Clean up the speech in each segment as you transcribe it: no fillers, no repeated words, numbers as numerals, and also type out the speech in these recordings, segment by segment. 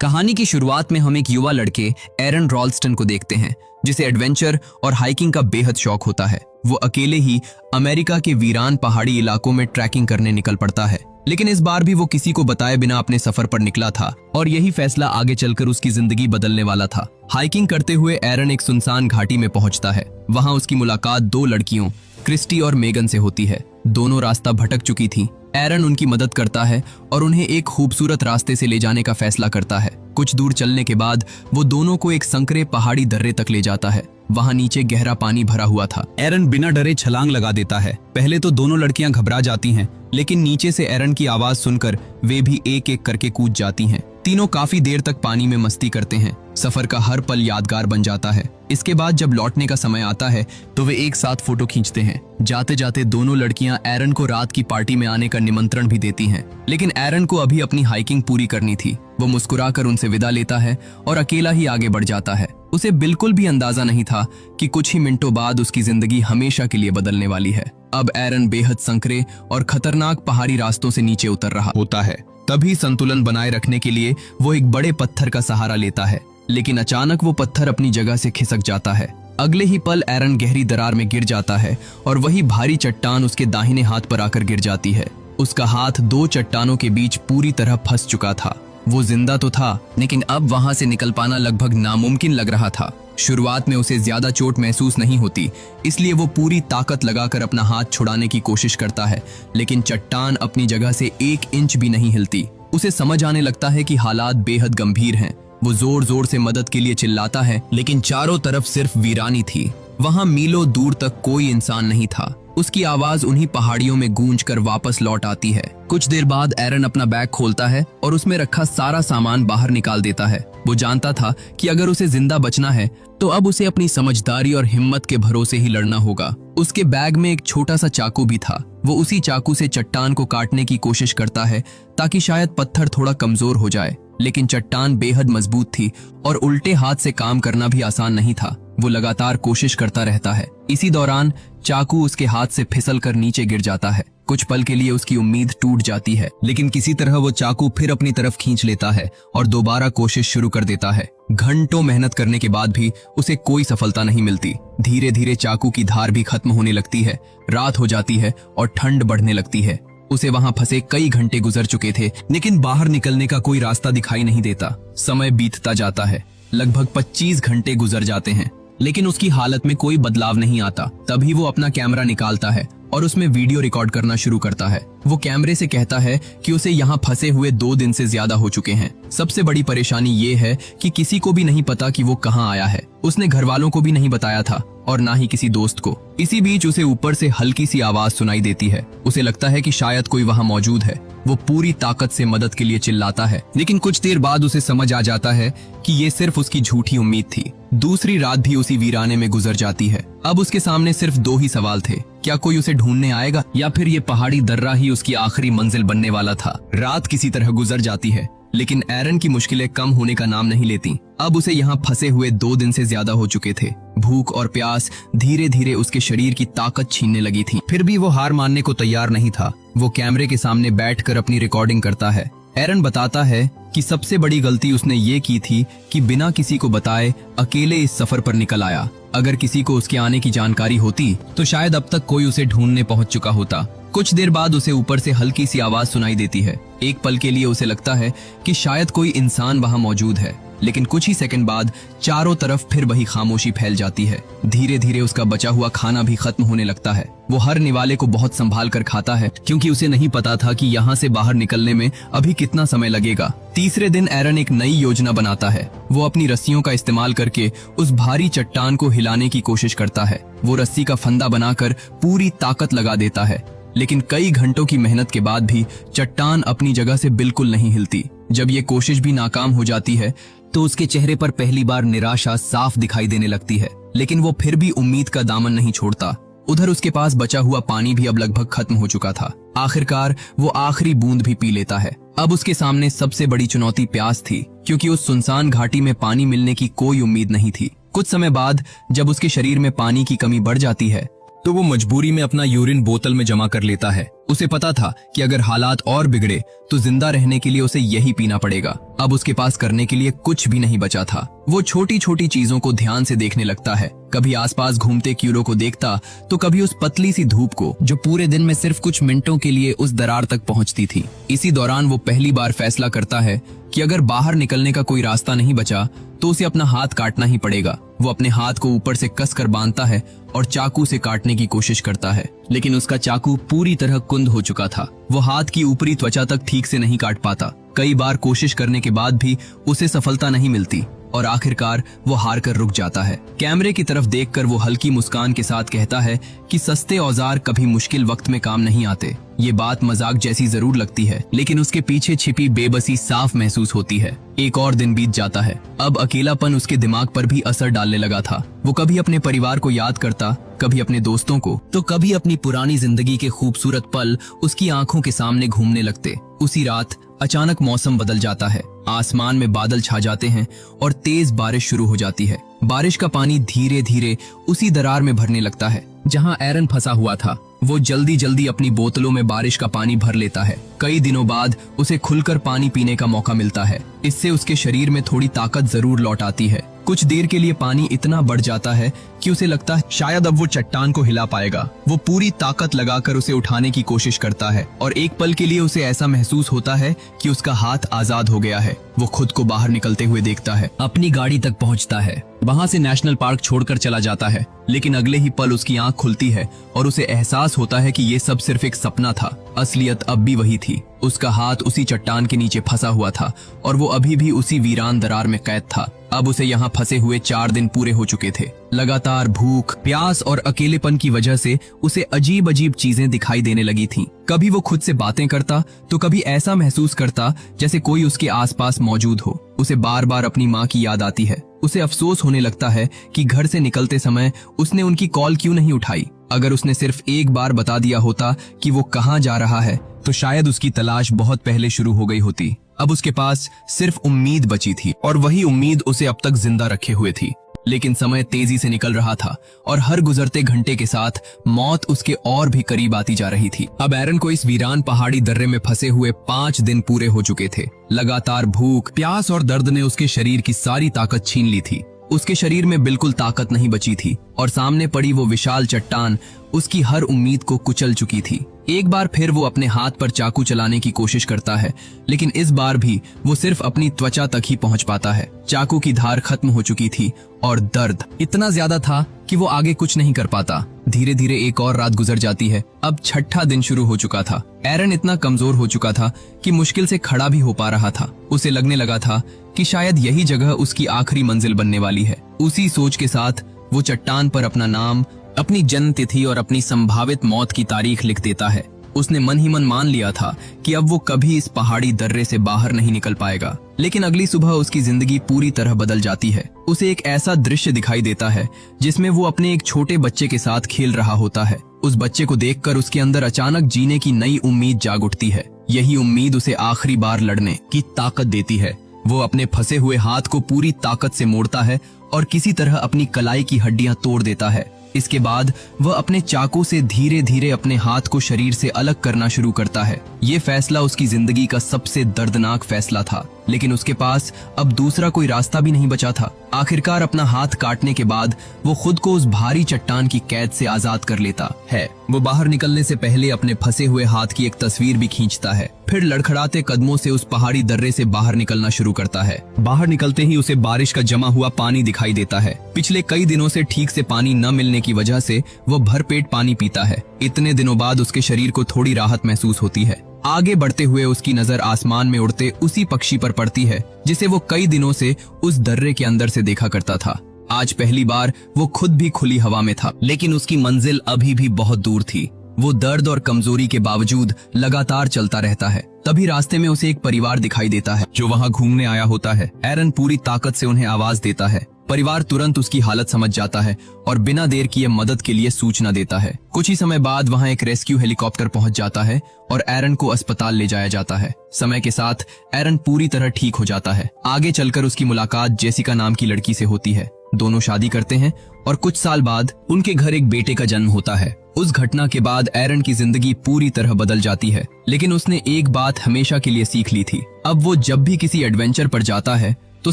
कहानी की शुरुआत में हम एक युवा लड़के एरन रॉल्स्टन को देखते हैं जिसे एडवेंचर और हाइकिंग का बेहद शौक होता है। वो अकेले ही अमेरिका के वीरान पहाड़ी इलाकों में ट्रैकिंग करने निकल पड़ता है, लेकिन इस बार भी वो किसी को बताए बिना अपने सफर पर निकला था और यही फैसला आगे चलकर उसकी जिंदगी बदलने वाला था। हाइकिंग करते हुए एरन एक सुनसान घाटी में पहुंचता है। वहां उसकी मुलाकात दो लड़कियों क्रिस्टी और मेगन से होती है। दोनों रास्ता भटक चुकी थीं। एरन उनकी मदद करता है और उन्हें एक खूबसूरत रास्ते से ले जाने का फैसला करता है। कुछ दूर चलने के बाद वो दोनों को एक संकरे पहाड़ी दर्रे तक ले जाता है। वहां नीचे गहरा पानी भरा हुआ था। एरन बिना डरे छलांग लगा देता है। पहले तो दोनों लड़कियां घबरा जाती हैं, लेकिन नीचे से एरन की आवाज सुनकर वे भी एक एक करके कूद जाती हैं। तीनों काफी देर तक पानी में मस्ती करते हैं। सफर का हर पल यादगार बन जाता है। इसके बाद जब लौटने का समय आता है तो वे एक साथ फोटो खींचते हैं। जाते जाते दोनों लड़कियां एरन को रात की पार्टी में आने का निमंत्रण भी देती हैं, लेकिन एरन को अभी अपनी हाइकिंग पूरी करनी थी। वो मुस्कुराकर उनसे विदा लेता है और अकेला ही आगे बढ़ जाता है। उसे बिल्कुल भी अंदाजा नहीं था कि कुछ ही मिनटों बाद उसकी जिंदगी हमेशा के लिए बदलने वाली है। अब एरन बेहद संकरे और खतरनाक पहाड़ी रास्तों से नीचे उतर रहा होता है। तभी संतुलन बनाए रखने के लिए वो एक बड़े पत्थर का सहारा लेता है, लेकिन अचानक वो पत्थर अपनी जगह से खिसक जाता है। अगले ही पल एरन गहरी दरार में गिर जाता है और वही भारी चट्टान उसके दाहिने हाथ पर आकर गिर जाती है। उसका हाथ दो चट्टानों के बीच पूरी तरह फंस चुका था। वो जिंदा तो था, लेकिन अब वहां से निकल पाना लगभग नामुमकिन लग रहा था। शुरुआत में उसे ज्यादा चोट महसूस नहीं होती, इसलिए वो पूरी ताकत लगाकर अपना हाथ छुड़ाने की कोशिश करता है, लेकिन चट्टान अपनी जगह से 1 इंच भी नहीं हिलती। उसे समझ आने लगता है कि हालात बेहद गंभीर हैं। वो जोर जोर से मदद के लिए चिल्लाता है, लेकिन चारों तरफ सिर्फ वीरानी थी। वहां मीलों दूर तक कोई इंसान नहीं था। उसकी आवाज उन्हीं पहाड़ियों में गूंज कर वापस लौट आती है। कुछ देर बाद एरन अपना बैग खोलता है और उसमें रखा सारा सामान बाहर निकाल देता है। वो जानता था कि अगर उसे जिंदा बचना है तो अब उसे अपनी समझदारी और हिम्मत के भरोसे ही लड़ना होगा। उसके बैग में एक छोटा सा चाकू भी था। वो उसी चाकू से चट्टान को काटने की कोशिश करता है ताकि शायद पत्थर थोड़ा कमजोर हो जाए, लेकिन चट्टान बेहद मजबूत थी और उल्टे हाथ से काम करना भी आसान नहीं था। वो लगातार कोशिश करता रहता है। इसी दौरान चाकू उसके हाथ से फिसल कर नीचे गिर जाता है। कुछ पल के लिए उसकी उम्मीद टूट जाती है, लेकिन किसी तरह वो चाकू फिर अपनी तरफ खींच लेता है और दोबारा कोशिश शुरू कर देता है। घंटों मेहनत करने के बाद भी उसे कोई सफलता नहीं मिलती। धीरे धीरे चाकू की धार भी खत्म होने लगती है। रात हो जाती है और ठंड बढ़ने लगती है। उसे वहां फंसे कई घंटे गुजर चुके थे, लेकिन बाहर निकलने का कोई रास्ता दिखाई नहीं देता। समय बीतता जाता है। लगभग 25 घंटे गुजर जाते हैं, लेकिन उसकी हालत में कोई बदलाव नहीं आता। तभी वो अपना कैमरा निकालता है और उसमें वीडियो रिकॉर्ड करना शुरू करता है। वो कैमरे से कहता है कि उसे यहाँ फंसे हुए 2 दिन से ज्यादा हो चुके हैं। सबसे बड़ी परेशानी ये है कि किसी को भी नहीं पता कि वो कहाँ आया है। उसने घर वालों को भी नहीं बताया था और ना ही किसी दोस्त को। इसी बीच उसे ऊपर से हल्की सी आवाज सुनाई देती है। उसे लगता है कि शायद कोई वहां मौजूद है। वो पूरी ताकत से मदद के लिए चिल्लाता है, लेकिन कुछ देर बाद उसे समझ आ जाता है कि ये सिर्फ उसकी झूठी उम्मीद थी। दूसरी रात भी उसी वीराने में गुजर जाती है। अब उसके सामने सिर्फ 2 ही सवाल थे। क्या कोई उसे ढूंढने आएगा या फिर ये पहाड़ी दर्रा ही उसकी आखिरी मंजिल बनने वाला था। रात किसी तरह गुजर जाती है, लेकिन एरन की मुश्किलें कम होने का नाम नहीं लेती। अब उसे यहाँ फंसे हुए 2 दिन से ज्यादा हो चुके थे। भूख और प्यास धीरे धीरे उसके शरीर की ताकत छीनने लगी थी। फिर भी वो हार मानने को तैयार नहीं था। वो कैमरे के सामने बैठकर अपनी रिकॉर्डिंग करता है। एरन बताता है कि सबसे बड़ी गलती उसने ये की थी कि बिना किसी को बताए अकेले इस सफर पर निकल आया। अगर किसी को उसके आने की जानकारी होती तो शायद अब तक कोई उसे ढूंढने पहुंच चुका होता। कुछ देर बाद उसे ऊपर से हल्की सी आवाज सुनाई देती है। एक पल के लिए उसे लगता है कि शायद कोई इंसान वहां मौजूद है, लेकिन कुछ ही सेकंड बाद चारों तरफ फिर वही खामोशी फैल जाती है। धीरे धीरे उसका बचा हुआ खाना भी खत्म होने लगता है। वो हर निवाले को बहुत संभाल कर खाता है, क्योंकि उसे नहीं पता था कि यहाँ से बाहर निकलने में अभी कितना समय लगेगा। तीसरे दिन एरन एक नई योजना बनाता है। वो अपनी रस्सियों का इस्तेमाल करके उस भारी चट्टान को हिलाने की कोशिश करता है। वो रस्सी का फंदा बनाकर पूरी ताकत लगा देता है, लेकिन कई घंटों की मेहनत के बाद भी चट्टान अपनी जगह से बिल्कुल नहीं हिलती। जब ये कोशिश भी नाकाम हो जाती है तो उसके चेहरे पर पहली बार निराशा साफ दिखाई देने लगती है, लेकिन वो फिर भी उम्मीद का दामन नहीं छोड़ता। उधर उसके पास बचा हुआ पानी भी अब लगभग खत्म हो चुका था। आखिरकार वो आखिरी बूंद भी पी लेता है। अब उसके सामने सबसे बड़ी चुनौती प्यास थी, क्योंकि उस सुनसान घाटी में पानी मिलने की कोई उम्मीद नहीं थी। कुछ समय बाद जब उसके शरीर में पानी की कमी बढ़ जाती है तो वो मजबूरी में अपना यूरिन बोतल में जमा कर लेता है। उसे पता था कि अगर हालात और बिगड़े तो जिंदा रहने के लिए उसे यही पीना पड़ेगा। अब उसके पास करने के लिए कुछ भी नहीं बचा था। वो छोटी छोटी चीजों को ध्यान से देखने लगता है। कभी आसपास घूमते कीड़ों को देखता तो कभी उस पतली सी धूप को जो पूरे दिन में सिर्फ कुछ मिनटों के लिए उस दरार तक पहुंचती थी। इसी दौरान वो पहली बार फैसला करता है कि अगर बाहर निकलने का कोई रास्ता नहीं बचा तो उसे अपना हाथ काटना ही पड़ेगा। वो अपने हाथ को ऊपर से कसकर बांधता है और चाकू से काटने की कोशिश करता है, लेकिन उसका चाकू पूरी तरह कुंद हो चुका था। वो हाथ की ऊपरी त्वचा तक ठीक से नहीं काट पाता। कई बार कोशिश करने के बाद भी उसे सफलता नहीं मिलती और आखिरकार वो हार कर रुक जाता है। कैमरे की तरफ देखकर वो हल्की मुस्कान के साथ कहता है कि सस्ते औजार कभी मुश्किल वक्त में काम नहीं आते। ये बात मजाक जैसी जरूर लगती है, लेकिन उसके पीछे छिपी बेबसी साफ महसूस होती है। एक और दिन बीत जाता है। अब अकेलापन उसके दिमाग पर भी असर डालने लगा था। वो कभी अपने परिवार को याद करता, कभी अपने दोस्तों को, तो कभी अपनी पुरानी जिंदगी के खूबसूरत पल उसकी आंखों के सामने घूमने लगते। उसी रात अचानक मौसम बदल जाता है। आसमान में बादल छा जाते हैं और तेज बारिश शुरू हो जाती है। बारिश का पानी धीरे धीरे उसी दरार में भरने लगता है जहां एरन फंसा हुआ था। वो जल्दी जल्दी अपनी बोतलों में बारिश का पानी भर लेता है। कई दिनों बाद उसे खुलकर पानी पीने का मौका मिलता है। इससे उसके शरीर में थोड़ी ताकत जरूर लौट आती है। कुछ देर के लिए पानी इतना बढ़ जाता है कि उसे लगता है शायद अब वो चट्टान को हिला पाएगा। वो पूरी ताकत लगाकर उसे उठाने की कोशिश करता है और एक पल के लिए उसे ऐसा महसूस होता है कि उसका हाथ आजाद हो गया है। वो खुद को बाहर निकलते हुए देखता है, अपनी गाड़ी तक पहुंचता है, वहां से नेशनल पार्क छोड़कर चला जाता है। लेकिन अगले ही पल उसकी आंख खुलती है और उसे एहसास होता है कि ये सब सिर्फ एक सपना था। असलियत अब भी वही थी। उसका हाथ उसी चट्टान के नीचे फंसा हुआ था और वो अभी भी उसी वीरान दरार में कैद था। अब उसे यहाँ फंसे हुए 4 दिन पूरे हो चुके थे। लगातार भूख, प्यास और अकेलेपन की वजह से उसे अजीब अजीब चीजें दिखाई देने लगी थीं। कभी वो खुद से बातें करता तो कभी ऐसा महसूस करता जैसे कोई उसके आसपास मौजूद हो। उसे बार बार अपनी माँ की याद आती है। उसे अफसोस होने लगता है कि घर से निकलते समय उसने उनकी कॉल क्यों नहीं उठाई। अगर उसने सिर्फ एक बार बता दिया होता कि वो कहाँ जा रहा है तो शायद उसकी तलाश बहुत पहले शुरू हो गई होती। अब उसके पास सिर्फ उम्मीद बची थी और वही उम्मीद उसे अब तक जिंदा रखे हुए थी। लेकिन समय तेजी से निकल रहा था और हर गुजरते घंटे के साथ मौत उसके और भी करीब आती जा रही थी। अब एरन को इस वीरान पहाड़ी दर्रे में फंसे हुए 5 दिन पूरे हो चुके थे। लगातार भूख, प्यास और दर्द ने उसके शरीर की सारी ताकत छीन ली थी। उसके शरीर में बिल्कुल ताकत नहीं बची थी और सामने पड़ी वो विशाल चट्टान उसकी हर उम्मीद को कुचल चुकी थी। एक बार फिर वो अपने हाथ पर चाकू चलाने की कोशिश करता है, लेकिन इस बार भी वो सिर्फ अपनी त्वचा तक ही पहुंच पाता है। चाकू की धार खत्म हो चुकी थी और दर्द इतना ज्यादा था कि वो आगे कुछ नहीं कर पाता। धीरे धीरे एक और रात गुजर जाती है। अब 6ठा दिन शुरू हो चुका था। एरन इतना कमजोर हो चुका था कि मुश्किल से खड़ा भी हो पा रहा था। उसे लगने लगा था कि शायद यही जगह उसकी आखिरी मंजिल बनने वाली है। उसी सोच के साथ वो चट्टान पर अपना नाम, अपनी जन्म तिथि और अपनी संभावित मौत की तारीख लिख देता है। उसने मन ही मन मान लिया था कि अब वो कभी इस पहाड़ी दर्रे से बाहर नहीं निकल पाएगा। लेकिन अगली सुबह उसकी जिंदगी पूरी तरह बदल जाती है। उसे एक ऐसा दृश्य दिखाई देता है जिसमें वो अपने एक छोटे बच्चे के साथ खेल रहा होता है। उस बच्चे को देखकर उसके अंदर अचानक जीने की नई उम्मीद जाग उठती है। यही उम्मीद उसे आखिरी बार लड़ने की ताकत देती है। वो अपने फंसे हुए हाथ को पूरी ताकत से मोड़ता है और किसी तरह अपनी कलाई की हड्डियां तोड़ देता है। इसके बाद वह अपने चाकू से धीरे धीरे अपने हाथ को शरीर से अलग करना शुरू करता है। ये फैसला उसकी जिंदगी का सबसे दर्दनाक फैसला था, लेकिन उसके पास अब दूसरा कोई रास्ता भी नहीं बचा था। आखिरकार अपना हाथ काटने के बाद वो खुद को उस भारी चट्टान की कैद से आजाद कर लेता है। वो बाहर निकलने से पहले अपने फंसे हुए हाथ की एक तस्वीर भी खींचता है। फिर लड़खड़ाते कदमों से उस पहाड़ी दर्रे से बाहर निकलना शुरू करता है। बाहर निकलते ही उसे बारिश का जमा हुआ पानी दिखाई देता है। पिछले कई दिनों से ठीक से पानी न मिलने की वजह से वो भरपेट पानी पीता है। इतने दिनों बाद उसके शरीर को थोड़ी राहत महसूस होती है। आगे बढ़ते हुए उसकी नजर आसमान में उड़ते उसी पक्षी पर पड़ती है जिसे वो कई दिनों से उस दर्रे के अंदर से देखा करता था। आज पहली बार वो खुद भी खुली हवा में था, लेकिन उसकी मंजिल अभी भी बहुत दूर थी। वो दर्द और कमजोरी के बावजूद लगातार चलता रहता है। तभी रास्ते में उसे एक परिवार दिखाई देता है जो वहाँ घूमने आया होता है। एरन पूरी ताकत से उन्हें आवाज देता है। परिवार तुरंत उसकी हालत समझ जाता है और बिना देर किए मदद के लिए सूचना देता है। कुछ ही समय बाद वहाँ एक रेस्क्यू हेलीकॉप्टर पहुंच जाता है और एरन को अस्पताल ले जाया जाता है। समय के साथ एरन पूरी तरह ठीक हो जाता है। आगे चलकर उसकी मुलाकात जेसिका नाम की लड़की से होती है। दोनों शादी करते हैं और कुछ साल बाद उनके घर एक बेटे का जन्म होता है। उस घटना के बाद एरन की जिंदगी पूरी तरह बदल जाती है, लेकिन उसने एक बात हमेशा के लिए सीख ली थी। अब वो जब भी किसी एडवेंचर पर जाता है तो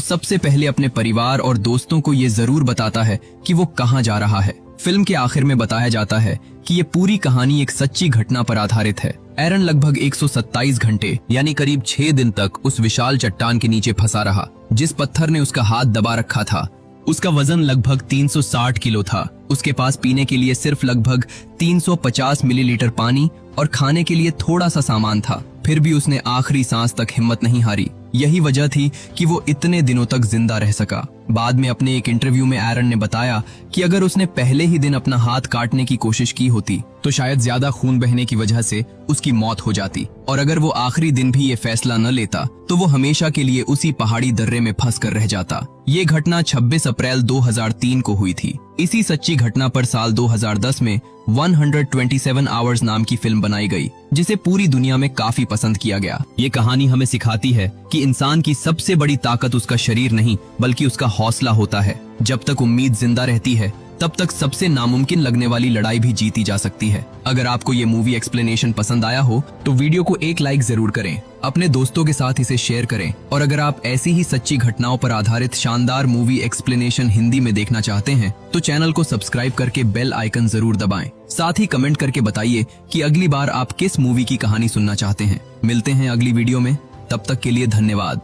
सबसे पहले अपने परिवार और दोस्तों को ये जरूर बताता है कि वो कहाँ जा रहा है। फिल्म के आखिर में बताया जाता है कि ये पूरी कहानी एक सच्ची घटना पर आधारित है। एरन लगभग 127 घंटे यानी करीब 6 दिन तक उस विशाल चट्टान के नीचे फंसा रहा, जिस पत्थर ने उसका हाथ दबा रखा था। उसका वजन लगभग 360 किलो था। उसके पास पीने के लिए सिर्फ लगभग 350 मिलीलीटर पानी और खाने के लिए थोड़ा सा सामान था। फिर भी उसने आखिरी सांस तक हिम्मत नहीं हारी। यही वजह थी कि वो इतने दिनों तक जिंदा रह सका। बाद में अपने एक इंटरव्यू में एरन ने बताया कि अगर उसने पहले ही दिन अपना हाथ काटने की कोशिश की होती तो शायद ज्यादा खून बहने की वजह से उसकी मौत हो जाती, और अगर वो आखिरी दिन भी ये फैसला न लेता तो वो हमेशा के लिए उसी पहाड़ी दर्रे में फंस कर रह जाता। ये घटना 26 अप्रैल 2003 को हुई थी। इसी सच्ची घटना पर साल 2010 में 127 आवर्स नाम की फिल्म बनाई गई, जिसे पूरी दुनिया में काफी पसंद किया गया। ये कहानी हमें सिखाती है कि इंसान की सबसे बड़ी ताकत उसका शरीर नहीं बल्कि उसका हौसला होता है। जब तक उम्मीद जिंदा रहती है तब तक सबसे नामुमकिन लगने वाली लड़ाई भी जीती जा सकती है। अगर आपको ये मूवी एक्सप्लेनेशन पसंद आया हो तो वीडियो को एक लाइक जरूर करें, अपने दोस्तों के साथ इसे शेयर करें, और अगर आप ऐसी ही सच्ची घटनाओं पर आधारित शानदार मूवी एक्सप्लेनेशन हिंदी में देखना चाहते हैं तो चैनल को सब्सक्राइब करके बेल आइकन जरूर दबाएं। साथ ही कमेंट करके बताइए कि अगली बार आप किस मूवी की कहानी सुनना चाहते हैं। मिलते हैं अगली वीडियो में, तब तक के लिए धन्यवाद।